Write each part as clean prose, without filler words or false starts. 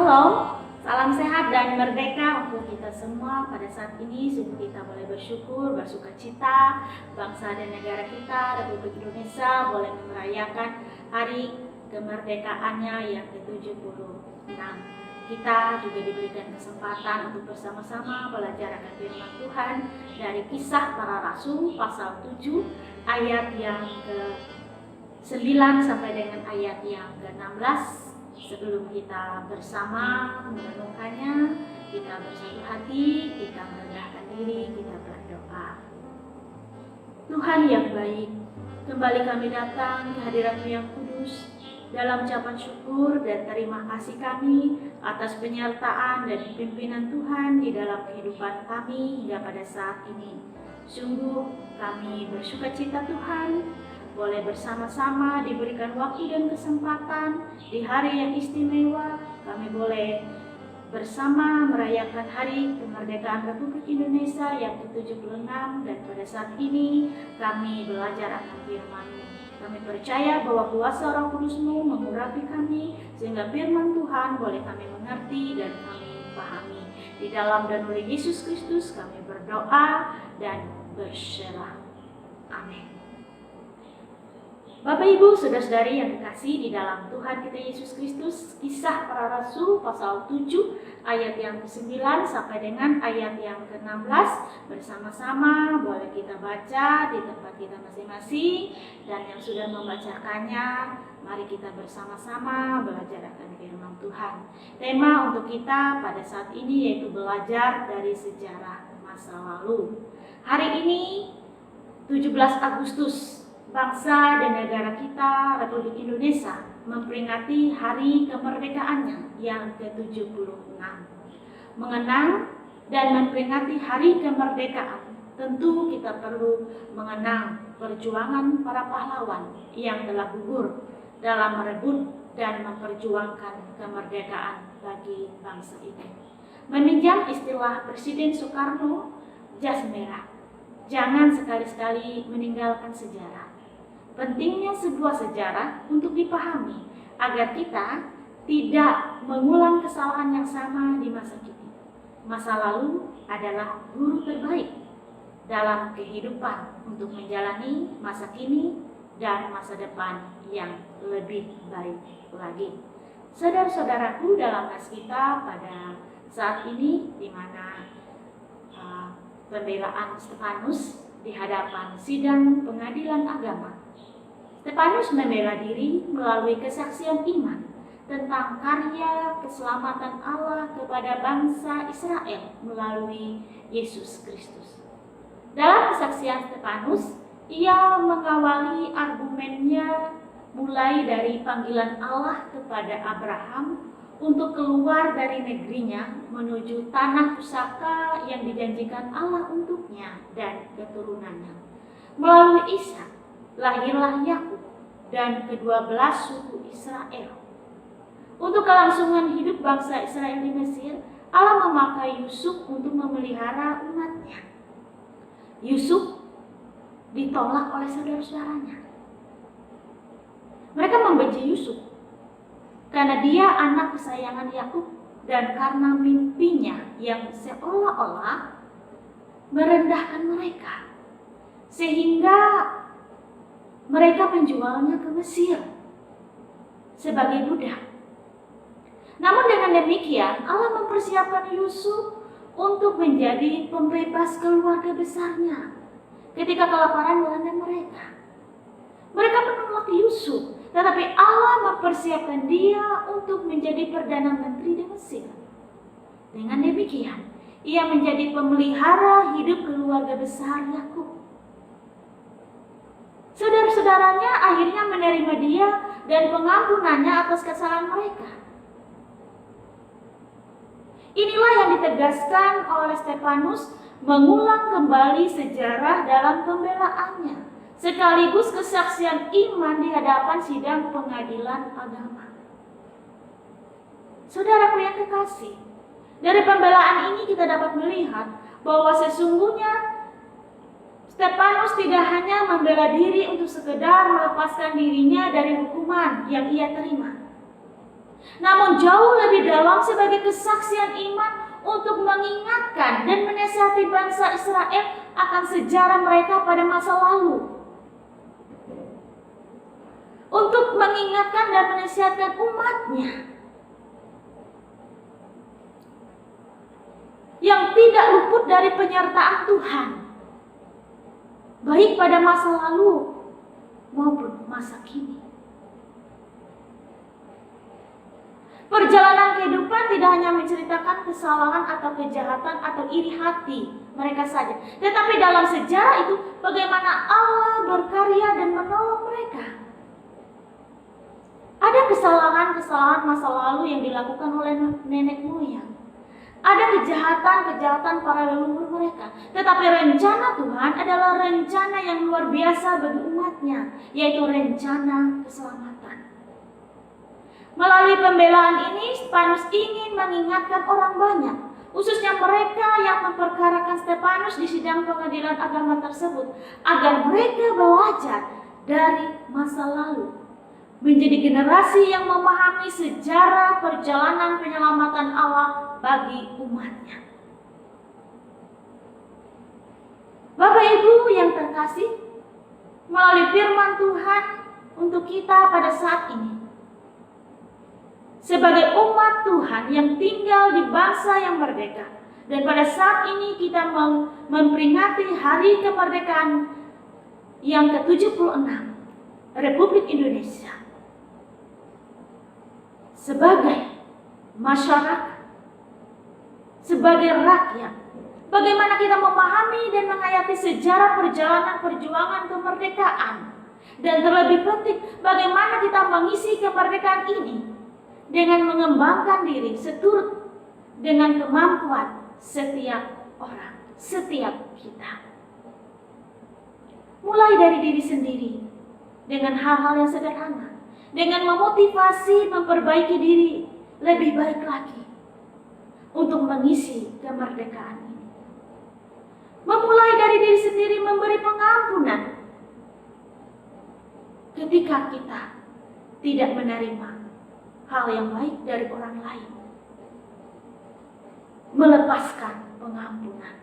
Shalom, salam sehat dan merdeka untuk kita semua. Pada saat ini sungguh kita boleh bersyukur, bersukacita. Bangsa dan negara kita, Republik Indonesia, boleh merayakan hari kemerdekaannya yang ke-76. Kita juga diberikan kesempatan untuk bersama-sama belajar akan firman Tuhan dari Kisah Para Rasul pasal 7 ayat yang ke-9 sampai dengan ayat yang ke-16. Sebelum kita bersama merenungkannya, kita bersatu hati, kita merendahkan diri, kita berdoa. Tuhan yang baik, kembali kami datang ke hadirat-Mu yang kudus dalam ucapan syukur dan terima kasih kami atas penyertaan dan pimpinan Tuhan di dalam kehidupan kami hingga pada saat ini. Sungguh kami bersukacita Tuhan, boleh bersama-sama diberikan waktu dan kesempatan di hari yang istimewa. Kami boleh bersama merayakan hari kemerdekaan Republik Indonesia yang ke-76, dan pada saat ini kami belajar akan firman-Mu. Kami percaya bahwa kuasa Roh Kudus-Mu mengurapi kami sehingga firman Tuhan boleh kami mengerti dan kami pahami. Di dalam dan oleh Yesus Kristus kami berdoa dan berserah. Amin. Bapak, Ibu, Saudara-saudari yang dikasihi di dalam Tuhan kita Yesus Kristus, Kisah Para Rasul pasal 7 ayat yang ke-9 sampai dengan ayat yang ke-16 bersama-sama boleh kita baca di tempat kita masing-masing, dan yang sudah membacakannya, mari kita bersama-sama belajar akan firman Tuhan. Tema untuk kita pada saat ini yaitu belajar dari sejarah masa lalu. Hari ini 17 Agustus, bangsa dan negara kita, Republik Indonesia, memperingati hari kemerdekaannya yang ke-76. Mengenang dan memperingati hari kemerdekaan, tentu kita perlu mengenang perjuangan para pahlawan yang telah gugur dalam merebut dan memperjuangkan kemerdekaan bagi bangsa ini. Meminjam istilah Presiden Soekarno, jas merah. Jangan sekali-sekali meninggalkan sejarah. Pentingnya sebuah sejarah untuk dipahami agar kita tidak mengulang kesalahan yang sama di masa kini. Masa lalu adalah guru terbaik dalam kehidupan untuk menjalani masa kini dan masa depan yang lebih baik lagi. Saudara-saudaraku, dalam nas kita pada saat ini di mana pembelaan Stefanus di hadapan sidang pengadilan agama, Stefanus membela diri melalui kesaksian iman tentang karya keselamatan Allah kepada bangsa Israel melalui Yesus Kristus. Dalam kesaksian Stefanus, ia mengawali argumennya mulai dari panggilan Allah kepada Abraham untuk keluar dari negerinya menuju tanah pusaka yang dijanjikan Allah untuknya dan keturunannya. Melalui Ishak lahirlah Yakub dan ke-12 suku Israel. Untuk kelangsungan hidup bangsa Israel di Mesir, Allah memakai Yusuf untuk memelihara umatnya. Yusuf ditolak oleh saudara-saudaranya. Mereka membenci Yusuf karena dia anak kesayangan Yakub dan karena mimpinya yang seolah-olah merendahkan mereka, sehingga mereka menjualnya ke Mesir sebagai budak. Namun dengan demikian, Allah mempersiapkan Yusuf untuk menjadi pembebas keluarga besarnya ketika kelaparan melanda mereka. Mereka menolak Yusuf, tetapi Allah mempersiapkan dia untuk menjadi Perdana Menteri di Mesir. Dengan demikian, ia menjadi pemelihara hidup keluarga besar Yakub. Saudara-saudaranya akhirnya menerima dia dan pengampunannya atas kesalahan mereka. Inilah yang ditegaskan oleh Stefanus, mengulang kembali sejarah dalam pembelaannya, sekaligus kesaksian iman di hadapan sidang pengadilan agama. Saudaraku yang kekasih, dari pembelaan ini kita dapat melihat bahwa sesungguhnya Stefanus tidak hanya membela diri untuk sekedar melepaskan dirinya dari hukuman yang ia terima, namun jauh lebih dalam sebagai kesaksian iman untuk mengingatkan dan menasihati bangsa Israel akan sejarah mereka pada masa lalu. Untuk mengingatkan dan menasihatkan umatnya yang tidak luput dari penyertaan Tuhan, baik pada masa lalu maupun masa kini. Perjalanan kehidupan tidak hanya menceritakan kesalahan atau kejahatan atau iri hati mereka saja, tetapi dalam sejarah itu bagaimana Allah berkarya dan menolong mereka. Ada kesalahan-kesalahan masa lalu yang dilakukan oleh nenek moyang. Ada kejahatan-kejahatan para leluhur mereka. Tetapi rencana Tuhan adalah rencana yang luar biasa bagi umatnya, yaitu rencana keselamatan. Melalui pembelaan ini, Stefanus ingin mengingatkan orang banyak, khususnya mereka yang memperkarakan Stefanus di sidang pengadilan agama tersebut, agar mereka belajar dari masa lalu, menjadi generasi yang memahami sejarah perjalanan penyelamatan Allah bagi umatnya. Bapak Ibu yang terkasih, melalui firman Tuhan untuk kita pada saat ini, sebagai umat Tuhan yang tinggal di bangsa yang merdeka, dan pada saat ini kita memperingati hari kemerdekaan yang ke-76 Republik Indonesia. Sebagai masyarakat, sebagai rakyat, bagaimana kita memahami dan menghayati sejarah perjalanan perjuangan kemerdekaan, dan terlebih penting bagaimana kita mengisi kemerdekaan ini dengan mengembangkan diri seturut dengan kemampuan setiap orang, setiap kita. Mulai dari diri sendiri dengan hal-hal yang sederhana, dengan memotivasi memperbaiki diri lebih baik lagi untuk mengisi kemerdekaan ini. Memulai dari diri sendiri memberi pengampunan ketika kita tidak menerima hal yang baik dari orang lain. Melepaskan pengampunan.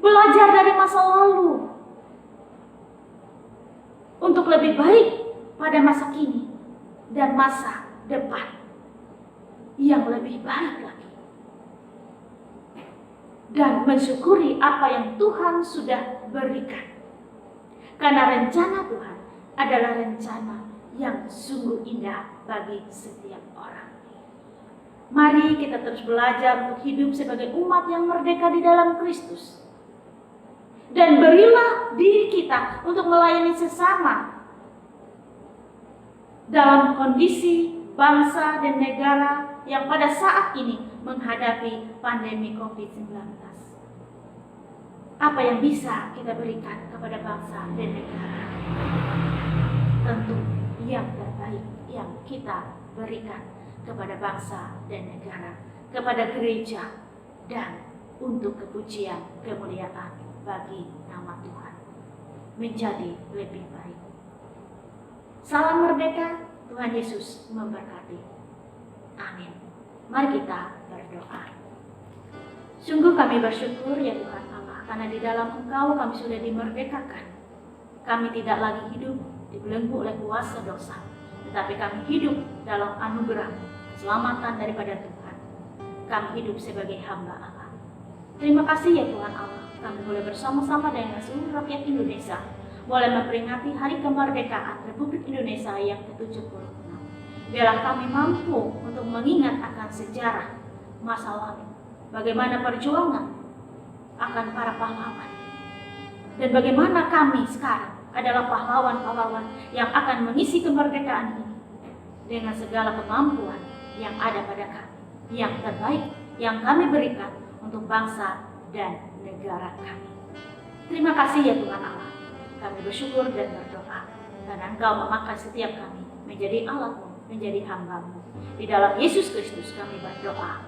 Belajar dari masa lalu untuk lebih baik pada masa kini dan masa depan yang lebih baik lagi. Dan mensyukuri apa yang Tuhan sudah berikan. Karena rencana Tuhan adalah rencana yang sungguh indah bagi setiap orang. Mari kita terus belajar untuk hidup sebagai umat yang merdeka di dalam Kristus. Dan berilah diri kita untuk melayani sesama dalam kondisi bangsa dan negara yang pada saat ini menghadapi pandemi COVID-19. Apa yang bisa kita berikan kepada bangsa dan negara? Tentu yang terbaik yang kita berikan kepada bangsa dan negara, kepada gereja, dan untuk kepujian kemuliaan bagi nama Tuhan menjadi lebih baik. Salam merdeka, Tuhan Yesus memberkati. Amin. Mari kita berdoa. Sungguh kami bersyukur ya Tuhan Allah, karena di dalam Engkau kami sudah dimerdekakan. Kami tidak lagi hidup dibelenggu oleh kuasa dosa, tetapi kami hidup dalam anugerah keselamatan daripada Tuhan. Kami hidup sebagai hamba Allah. Terima kasih ya Tuhan Allah, kami boleh bersama-sama dengan seluruh rakyat Indonesia boleh memperingati Hari Kemerdekaan Republik Indonesia yang ke-76. Biarlah kami mampu untuk mengingat akan sejarah masa lalu, bagaimana perjuangan akan para pahlawan, dan bagaimana kami sekarang adalah pahlawan-pahlawan yang akan mengisi kemerdekaan ini dengan segala kemampuan yang ada pada kami, yang terbaik yang kami berikan untuk bangsa dan negara kami. Terima kasih ya Tuhan Allah. Kami bersyukur dan berdoa karena Engkau memakai setiap kami menjadi alat-Mu, menjadi hamba-Mu. Di dalam Yesus Kristus kami berdoa.